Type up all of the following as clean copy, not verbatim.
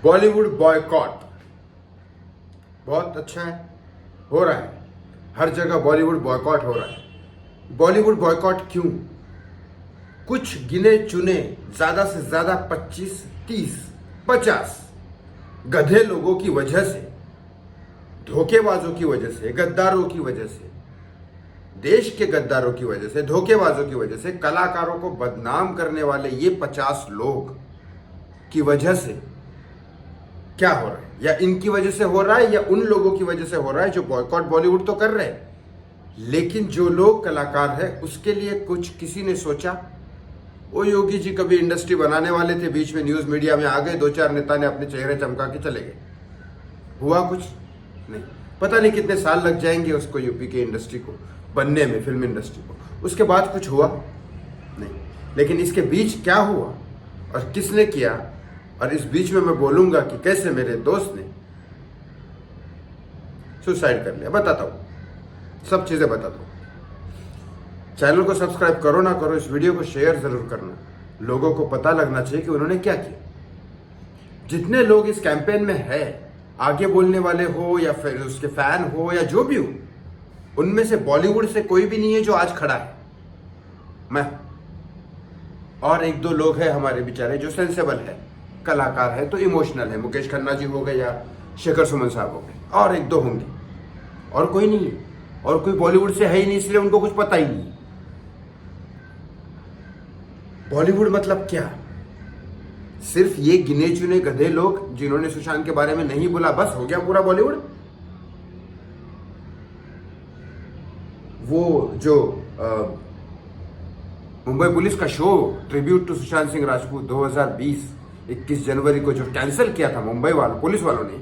Bollywood boycott बहुत अच्छा है, हो रहा है। हर जगह बॉलीवुड बॉयकॉट हो रहा है। बॉलीवुड बॉयकॉट क्यों? कुछ गिने चुने ज्यादा से ज्यादा 25, 30, 50 गधे लोगों की वजह से, धोखेबाजों की वजह से, गद्दारों की वजह से, देश के गद्दारों की वजह से, धोखेबाजों की वजह से, कलाकारों को बदनाम करने वाले ये 50 लोग की वजह से क्या हो रहा है, या इनकी वजह से हो रहा है, या उन लोगों की वजह से हो रहा है जो बॉयकॉट बॉलीवुड तो कर रहे हैं, लेकिन जो लोग कलाकार है उसके लिए कुछ किसी ने सोचा? वो योगी जी कभी इंडस्ट्री बनाने वाले थे, बीच में न्यूज मीडिया में आ गए, 2-4 नेता ने अपने चेहरे चमका के चले गए। हुआ कुछ नहीं। पता नहीं कितने साल लग जाएंगे उसको, यूपी के इंडस्ट्री को बनने में, फिल्म इंडस्ट्री को। उसके बाद कुछ हुआ नहीं। लेकिन इसके बीच क्या हुआ और किसने किया, और इस बीच में मैं बोलूंगा कि कैसे मेरे दोस्त ने सुसाइड कर लिया, बताता हूं, सब चीजें बताता हूं। चैनल को सब्सक्राइब करो ना करो, इस वीडियो को शेयर जरूर करना। लोगों को पता लगना चाहिए कि उन्होंने क्या किया। जितने लोग इस कैंपेन में है, आगे बोलने वाले हो या फिर उसके फैन हो या जो भी हो, उनमें से बॉलीवुड से कोई भी नहीं है जो आज खड़ा है। मैं और 1-2 लोग हैं हमारे बेचारे जो सेंसेबल है, कलाकार है तो इमोशनल है, मुकेश खन्ना जी हो गए या शेखर सुमन साहब हो गए, और 1-2 होंगे, और कोई नहीं है। और कोई बॉलीवुड से है ही नहीं, इसलिए उनको कुछ पता ही नहीं। बॉलीवुड मतलब क्या? सिर्फ ये गिने चुने गधे लोग जिन्होंने सुशांत के बारे में नहीं बोला, बस हो गया पूरा बॉलीवुड? वो जो मुंबई पुलिस का show tribute to Sushant Singh Rajput 2020 21 जनवरी को जो कैंसिल किया था मुंबई वालों, पुलिस वालों ने,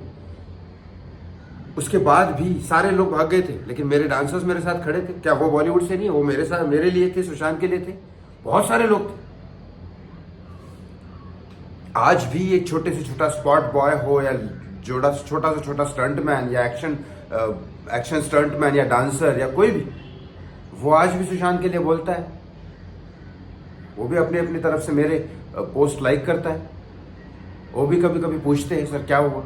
उसके बाद भी सारे लोग भाग गए थे, लेकिन मेरे डांसर्स मेरे साथ खड़े थे। क्या वो बॉलीवुड से नहीं? वो मेरे साथ, मेरे लिए थे, सुशांत के लिए थे। बहुत सारे लोग थे। आज भी एक छोटे से छोटा स्पॉट बॉय हो या छोटा से छोटा स्टंट मैन या एक्शन स्टंट मैन या डांसर या कोई भी, वो आज भी सुशांत के लिए बोलता है। वो भी अपनी अपनी तरफ से मेरे पोस्ट लाइक करता है। वो भी कभी कभी पूछते हैं, सर क्या हुआ?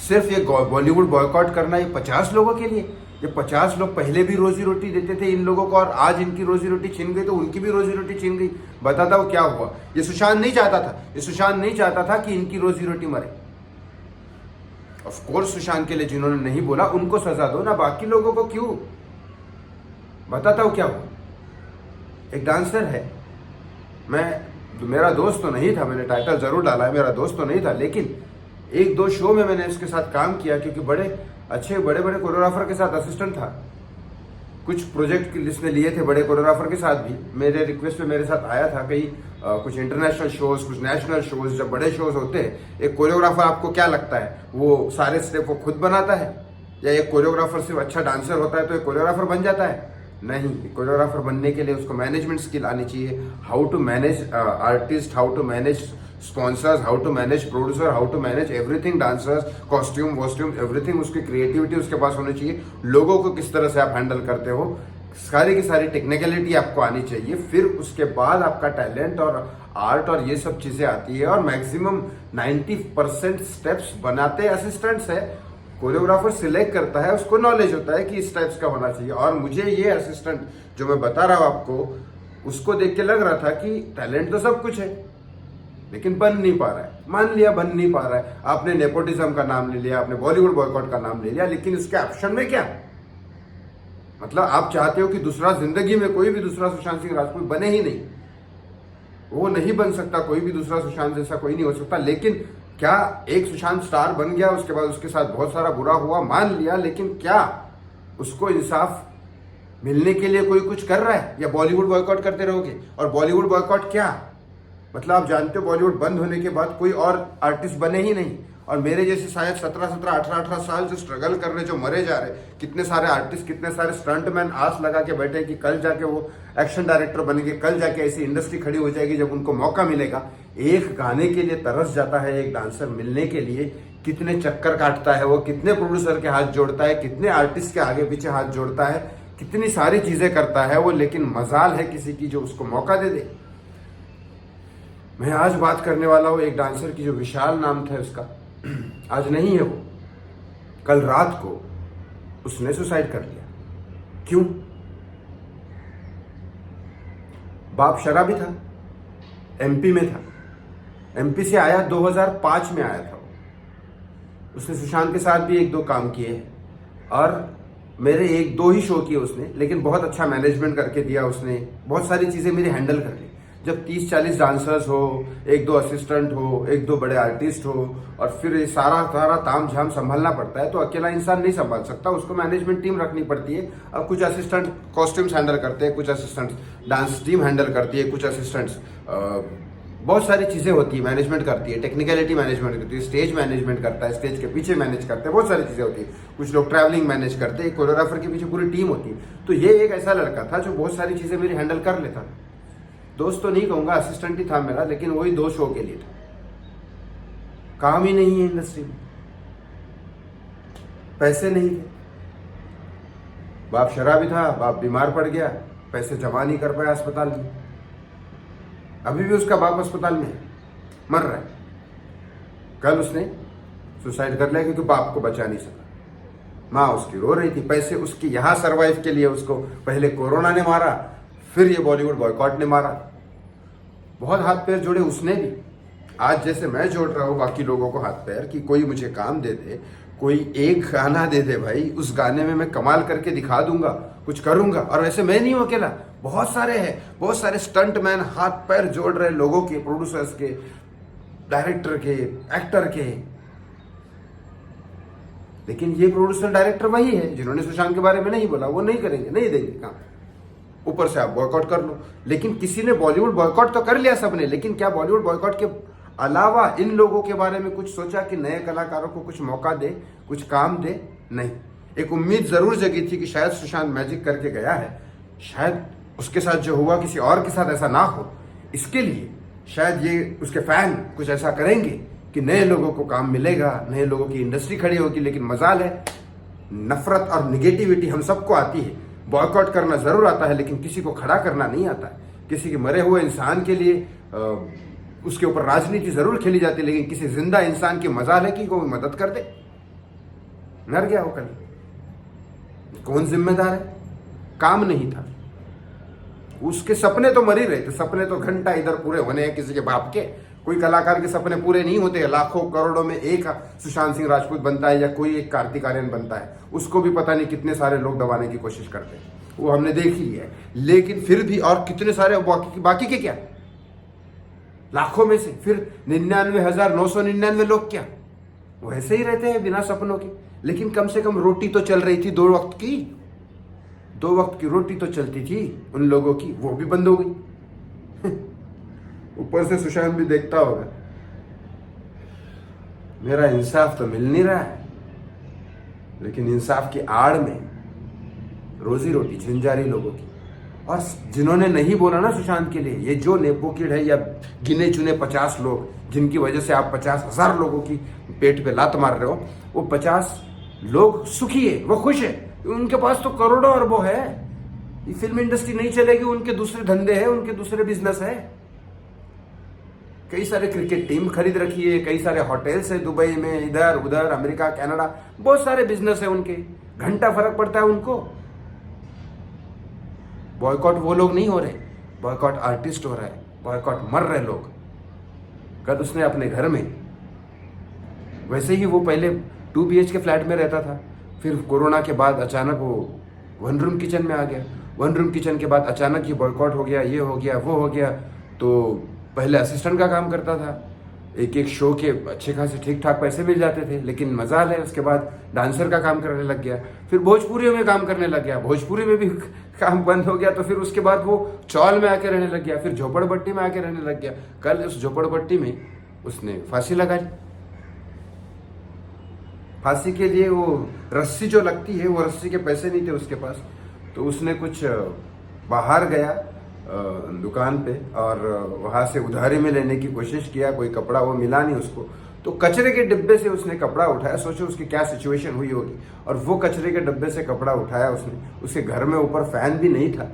सिर्फ ये बॉलीवुड बॉयकॉट करना ये 50 लोगों के लिए? ये 50 लोग पहले भी रोजी रोटी देते थे इन लोगों को, और आज इनकी रोजी रोटी छीन गई तो उनकी भी रोजी रोटी छीन गई। बताता वो क्या हुआ। ये सुशांत नहीं चाहता था, ये सुशांत नहीं चाहता था कि इनकी रोजी रोटी मरे। ऑफ कोर्स सुशांत के लिए जिन्होंने नहीं बोला उनको सजा दो ना, बाकी लोगों को क्यों? बताता हूं क्या हुआ। एक डांसर है, मेरा दोस्त तो नहीं था, मैंने टाइटल जरूर डाला है, मेरा दोस्त तो नहीं था, लेकिन 1-2 शो में मैंने इसके साथ काम किया, क्योंकि बड़े बड़े कोरियोग्राफर के साथ असिस्टेंट था। कुछ प्रोजेक्ट की लिस्ट में लिए थे बड़े कोरियोग्राफर के साथ भी, मेरे रिक्वेस्ट पे मेरे साथ आया था। कई कुछ इंटरनेशनल शोज, कुछ नेशनल शोज, जब बड़े शोज होते हैं, एक कोरियोग्राफर आपको क्या लगता है वो सारे स्टेप वो खुद बनाता है, या एक कोरियोग्राफर सिर्फ अच्छा डांसर होता है तो एक कोरियोग्राफर बन जाता है? नहीं, कोरियोग्राफर बनने के लिए उसको मैनेजमेंट स्किल आनी चाहिए। How to manage artist, how to manage sponsors, how to manage producer, how to manage everything, dancers, costume वॉस्ट्यूम एवरीथिंग। उसकी क्रिएटिविटी उसके पास होनी चाहिए। लोगों को किस तरह से आप हैंडल करते हो, सारी की सारी टेक्निकलिटी आपको आनी चाहिए। फिर उसके बाद आपका टैलेंट और आर्ट और ये सब चीजें आती है। और मैक्सिमम 90% स्टेप्स बनाते असिस्टेंट्स है। कोरियोग्राफर सिलेक्ट करता है, उसको नॉलेज होता है कि इस टाइप्स का होना चाहिए। और मुझे ये असिस्टेंट जो मैं बता रहा हूं आपको, उसको देख के लग रहा था कि टैलेंट तो सब कुछ है, लेकिन बन नहीं पा रहा है। मान लिया बन नहीं पा रहा है, आपने नेपोटिज्म का नाम ले लिया, आपने बॉलीवुड बॉयकॉट का नाम ले लिया, लेकिन इसके ऑप्शन में क्या? मतलब आप चाहते हो कि दूसरा, जिंदगी में कोई भी दूसरा सुशांत सिंह राजपूत बने ही नहीं, वो नहीं बन सकता। कोई भी दूसरा सुशांत जैसा कोई नहीं हो सकता। लेकिन क्या एक सुशांत स्टार बन गया, उसके बाद उसके साथ बहुत सारा बुरा हुआ, मान लिया, लेकिन क्या उसको इंसाफ मिलने के लिए कोई कुछ कर रहा है, या बॉलीवुड बॉयकॉट करते रहोगे? और बॉलीवुड बॉयकॉट क्या मतलब, आप जानते हो बॉलीवुड बंद होने के बाद कोई और आर्टिस्ट बने ही नहीं। और मेरे जैसे शायद 17, 18 साल जो स्ट्रगल कर रहे, जो मरे जा रहे, कितने सारे आर्टिस्ट, कितने सारे स्टंटमैन आस लगा के बैठे कि कल जाके वो एक्शन डायरेक्टर बनेंगे, कल जाके ऐसी इंडस्ट्री खड़ी हो जाएगी जब उनको मौका मिलेगा। एक गाने के लिए तरस जाता है एक डांसर मिलने के लिए, कितने चक्कर काटता है वो, कितने प्रोड्यूसर के हाथ जोड़ता है, कितने आर्टिस्ट के आगे पीछे हाथ जोड़ता है, कितनी सारी चीजें करता है वो, लेकिन मजाल है किसी की जो उसको मौका दे दे। मैं आज बात करने वाला हूँ एक डांसर की जो विशाल नाम था उसका। आज नहीं है वो, कल रात को उसने सुसाइड कर लिया। क्यों? बाप शराबी था, एमपी में था, एमपी से आया 2005 में आया था वो। उसने सुशांत के साथ भी एक दो काम किए हैं और मेरे एक दो ही शो किए उसने, लेकिन बहुत अच्छा मैनेजमेंट करके दिया उसने। बहुत सारी चीज़ें मेरी हैंडल कर ली। जब 30-40 डांसर्स हो, एक दो असिस्टेंट हो, एक दो बड़े आर्टिस्ट हो और फिर ये सारा ताम झाम संभालना पड़ता है, तो अकेला इंसान नहीं संभाल सकता, उसको मैनेजमेंट टीम रखनी पड़ती है। अब कुछ असिस्टेंट कॉस्ट्यूम्स हैंडल करते हैं, कुछ असिस्टेंट्स डांस टीम हैंडल करती है, कुछ असिस्टेंट्स बहुत सारी चीज़ें होती है, मैनेजमेंट करती है, टेक्निकलिटी मैनेजमेंट करती है, स्टेज मैनेजमेंट करता है, स्टेज के पीछे मैनेज करते हैं, बहुत सारी चीज़ें होती है। कुछ लोग ट्रैवलिंग मैनेज करते हैं, कोरियोग्राफर के पीछे पूरी टीम होती है। तो ये एक ऐसा लड़का था जो बहुत सारी चीज़ें मेरी हैंडल कर लेता था। दोस्त तो नहीं कहूँगा, असिस्टेंट ही था मेरा, लेकिन वही 2 शो के लिए था। काम ही नहीं है इंडस्ट्री में, पैसे नहीं थे, बाप शराबी था, बाप बीमार पड़ गया, पैसे जमा नहीं कर पाया अस्पताल में। अभी भी उसका बाप अस्पताल में है, मर रहा है। कल उसने सुसाइड कर लिया क्योंकि बाप को बचा नहीं सका। माँ उसकी रो रही थी। पैसे उसके यहाँ सरवाइव के लिए उसको पहले कोरोना ने मारा, फिर ये बॉलीवुड बॉयकॉट ने मारा। बहुत हाथ पैर जोड़े उसने भी। आज जैसे मैं जोड़ रहा हूँ बाकी लोगों को हाथ पैर कि कोई मुझे काम दे दे, कोई एक गाना दे दे भाई, उस गाने में मैं कमाल करके दिखा दूंगा, कुछ करूंगा। और वैसे मैं नहीं हूं अकेला, बहुत सारे हैं, बहुत सारे स्टंट मैन हाथ पैर जोड़ रहे लोगों के, प्रोड्यूसर्स के, डायरेक्टर के, एक्टर के। लेकिन ये प्रोड्यूसर डायरेक्टर वही है जिन्होंने सुशांत के बारे में नहीं बोला, वो नहीं करेंगे, नहीं देंगे काम। ऊपर से आप बॉयकॉट कर लो। लेकिन किसी ने बॉलीवुड बॉयकॉट तो कर लिया सबने, लेकिन क्या बॉलीवुड बॉयकॉट के अलावा इन लोगों के बारे में कुछ सोचा कि नए कलाकारों को कुछ मौका दे, कुछ काम दे? नहीं। एक उम्मीद जरूर जगी थी कि शायद सुशांत मैजिक करके गया है, शायद उसके साथ जो हुआ किसी और के साथ ऐसा ना हो, इसके लिए शायद ये उसके फैन कुछ ऐसा करेंगे कि नए लोगों को काम मिलेगा, नए लोगों की इंडस्ट्री खड़ी होगी। लेकिन मजाल है, नफरत और निगेटिविटी हम सबको आती है। बॉयकॉट करना जरूर आता है, लेकिन किसी को खड़ा करना नहीं आता है। किसी के मरे हुए इंसान के लिए उसके ऊपर राजनीति जरूर खेली जाती है, लेकिन किसी जिंदा इंसान की मजाल है कि कोई मदद कर दे। मर गया हो कल, कौन जिम्मेदार है? काम नहीं था, उसके सपने तो मर ही रहे थे। सपने तो घंटा इधर पूरे होने हैं किसी के बाप के। कोई कलाकार के सपने पूरे नहीं होते। लाखों करोड़ों में एक सुशांत सिंह राजपूत बनता है या कोई एक कार्तिक आर्यन बनता है, उसको भी पता नहीं कितने सारे लोग दबाने की कोशिश करते हैं, वो हमने देख ही लिया है। लेकिन फिर भी और कितने सारे बाकी के क्या, लाखों में से फिर 99,999 लोग क्या वो ऐसे ही रहते हैं बिना सपनों के। लेकिन कम से कम रोटी तो चल रही थी, 2 वक्त की, 2 वक्त की रोटी तो चलती थी उन लोगों की, वो भी बंद हो गई। ऊपर से सुशांत भी देखता होगा मेरा इंसाफ तो मिल नहीं रहा है, लेकिन इंसाफ की आड़ में रोजी रोटी छिन जा रही लोगों की। और जिन्होंने नहीं बोला ना सुशांत के लिए, ये जो नेपो किड है या गिने चुने 50 लोग जिनकी वजह से आप 50,000 लोगों की पेट पे लात मार रहे हो, वो 50 लोग सुखी है, वो खुश है, उनके पास तो करोड़ों अरबों है। ये फिल्म इंडस्ट्री नहीं चलेगी, उनके दूसरे धंधे हैं, उनके दूसरे बिजनेस है। कई सारे क्रिकेट टीम खरीद रखी है, कई सारे होटल्स है दुबई में, इधर उधर, अमेरिका, कनाडा, बहुत सारे बिजनेस है उनके। घंटा फर्क पड़ता है उनको। बॉयकॉट वो लोग नहीं हो रहे, बॉयकॉट आर्टिस्ट हो रहा है, बॉयकॉट मर रहे लोग। कल उसने अपने घर में, वैसे ही वो पहले 2 BHK फ्लैट में रहता था, फिर कोरोना के बाद अचानक वो 1 रूम किचन में आ गया। 1 रूम किचन के बाद अचानक ही बॉयकॉट हो गया, ये हो गया, वो हो गया। तो पहले असिस्टेंट का काम करता था, एक शो के अच्छे खासे ठीक ठाक पैसे मिल जाते थे, लेकिन मजाल है उसके बाद डांसर का काम करने लग गया, फिर भोजपुरी में काम करने लग गया, भोजपुरी में भी काम बंद हो गया। तो फिर उसके बाद वो चौल में आके रहने लग गया, फिर झोपड़पट्टी में आके रहने लग गया। कल उस झोपड़पट्टी में उसने फांसी लगाई। फांसी के लिए वो रस्सी जो लगती है, वो रस्सी के पैसे नहीं थे उसके पास, तो उसने कुछ बाहर गया दुकान पे और वहाँ से उधारी में लेने की कोशिश किया, कोई कपड़ा वो मिला नहीं उसको, तो कचरे के डिब्बे से उसने कपड़ा उठाया। सोचो उसकी क्या सिचुएशन हुई होगी। और वो कचरे के डिब्बे से कपड़ा उठाया उसने, उसके घर में ऊपर फैन भी नहीं था,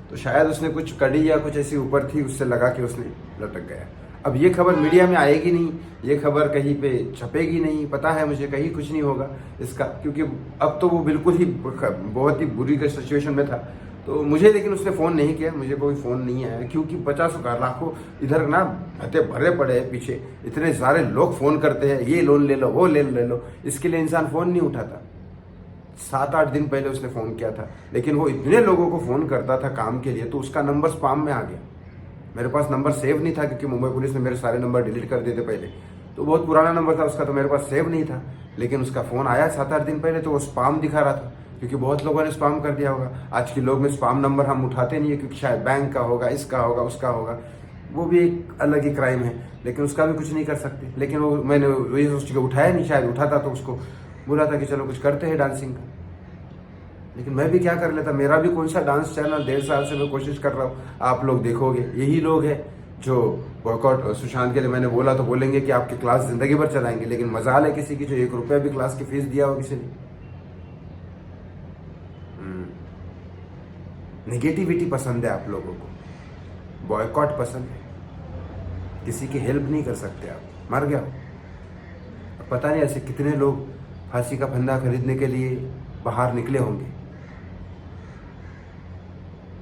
तो शायद उसने कुछ कड़ी या कुछ ऐसी ऊपर थी, उससे लगा के उसने लटक गया। अब ये खबर मीडिया में आएगी नहीं, ये खबर कहीं पे छपेगी नहीं, पता है मुझे कहीं कुछ नहीं होगा इसका, क्योंकि अब तो वो बिल्कुल ही बहुत ही बुरी सिचुएशन में था। तो मुझे लेकिन उसने फ़ोन नहीं किया, मुझे कोई फ़ोन नहीं आया, क्योंकि 50 लाखों इधर ना भत्ते भरे पड़े हैं पीछे, इतने सारे लोग फ़ोन करते हैं, ये लोन ले लो, वो ले लो, इसके लिए इंसान फ़ोन नहीं उठाता। 7-8 दिन पहले उसने फ़ोन किया था, लेकिन वो इतने लोगों को फ़ोन करता था काम के लिए, तो उसका नंबर स्पैम में आ गया। मेरे पास नंबर सेव नहीं था, क्योंकि मुंबई पुलिस ने मेरे सारे नंबर डिलीट कर दिए थे पहले, तो बहुत पुराना नंबर था उसका, तो मेरे पास सेव नहीं था। लेकिन उसका फ़ोन आया 7-8 दिन पहले, तो वो स्पैम दिखा रहा था, क्योंकि बहुत लोगों ने स्पैम कर दिया होगा। आज के लोग में स्पैम नंबर हम उठाते नहीं है, क्योंकि शायद बैंक का होगा, इसका होगा, उसका होगा, वो भी एक अलग ही क्राइम है, लेकिन उसका भी कुछ नहीं कर सकते। लेकिन वो मैंने वही सोच के उठाया नहीं, शायद उठाता तो उसको बोला था कि चलो कुछ करते हैं डांसिंग का, लेकिन मैं भी क्या कर लेता, मेरा भी कौन सा डांस चैनल, 1.5 साल से मैं कोशिश कर रहा हूँ। आप लोग देखोगे यही लोग हैं जो वर्कआउट सुशांत के लिए मैंने बोला तो बोलेंगे कि आपकी क्लास जिंदगी भर चलाएंगे, लेकिन मजाल है किसी की जो 1 रुपया भी क्लास की फीस दिया हो किसी ने। नेगेटिविटी पसंद है आप लोगों को, बॉयकॉट पसंद है, किसी की हेल्प नहीं कर सकते आप, मर गया हो। पता नहीं ऐसे कितने लोग फांसी का फंदा खरीदने के लिए बाहर निकले होंगे।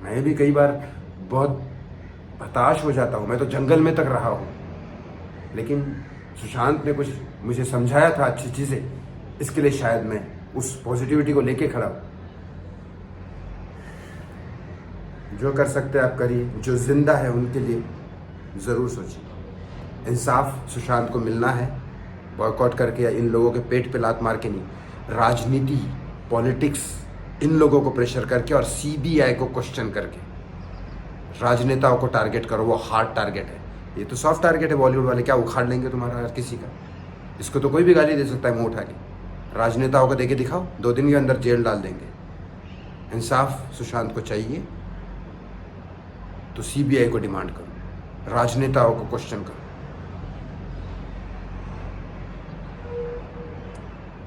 मैं भी कई बार बहुत हताश हो जाता हूँ, मैं तो जंगल में तक रहा हूँ, लेकिन सुशांत ने कुछ मुझे समझाया था अच्छी चीज़ें, इसके लिए शायद मैं उस पॉजिटिविटी को लेके खड़ा हूँ। जो कर सकते हैं आप करिए, जो जिंदा है उनके लिए ज़रूर सोचिए। इंसाफ सुशांत को मिलना है, बॉयकॉट करके या इन लोगों के पेट पे लात मार के नहीं, राजनीति, पॉलिटिक्स, इन लोगों को प्रेशर करके और सीबीआई को क्वेश्चन करके राजनेताओं को टारगेट करो। वो हार्ड टारगेट है, ये तो सॉफ्ट टारगेट है। बॉलीवुड वाले क्या उखाड़ लेंगे तुम्हारा हर किसी का, इसको तो कोई भी गाली दे सकता है मुंह उठा के। राजनेताओं को देके दिखाओ, 2 दिन के अंदर जेल डाल देंगे। इंसाफ सुशांत को चाहिए तो सीबीआई को डिमांड करो, राजनेताओं को क्वेश्चन करो।